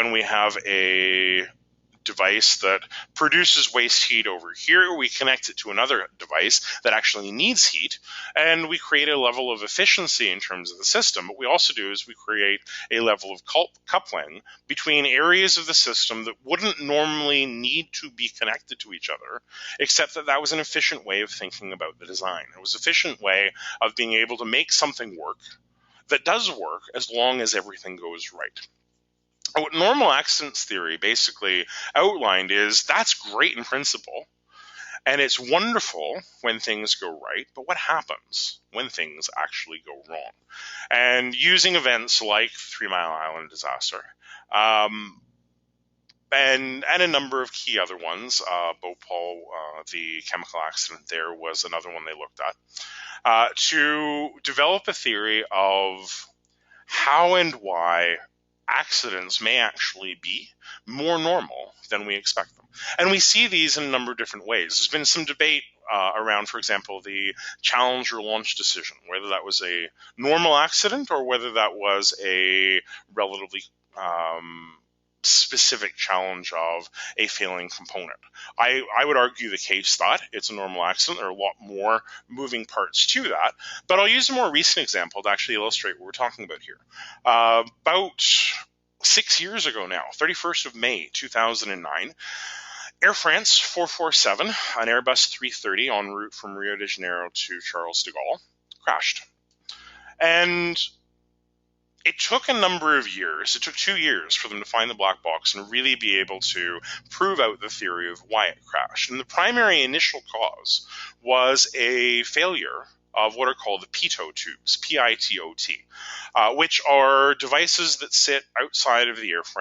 when we have a device that produces waste heat over here, we connect it to another device that actually needs heat, and we create a level of efficiency in terms of the system. What we also do is we create a level of coupling between areas of the system that wouldn't normally need to be connected to each other, except that that was an efficient way of thinking about the design. It was an efficient way of being able to make something work that does work as long as everything goes right. What normal accidents theory basically outlined is that's great in principle, and it's wonderful when things go right, but what happens when things actually go wrong? And using events like 3 Mile Island disaster, and a number of key other ones, Bhopal, the chemical accident there was another one they looked at, to develop a theory of how and why accidents may actually be more normal than we expect them. And we see these in a number of different ways. There's been some debate around, for example, the Challenger launch decision, whether that was a normal accident or whether that was a relatively specific challenge of a failing component. I would argue the case that it's a normal accident. There are a lot more moving parts to that, but I'll use a more recent example to actually illustrate what we're talking about here. About 6 years ago now, 31st of May 2009, Air France 447, an Airbus 330 en route from Rio de Janeiro to Charles de Gaulle, crashed. And it took a number of years. It took 2 years for them to find the black box and really be able to prove out the theory of why it crashed. And the primary initial cause was a failure of what are called the pitot tubes, P-I-T-O-T, which are devices that sit outside of the airframe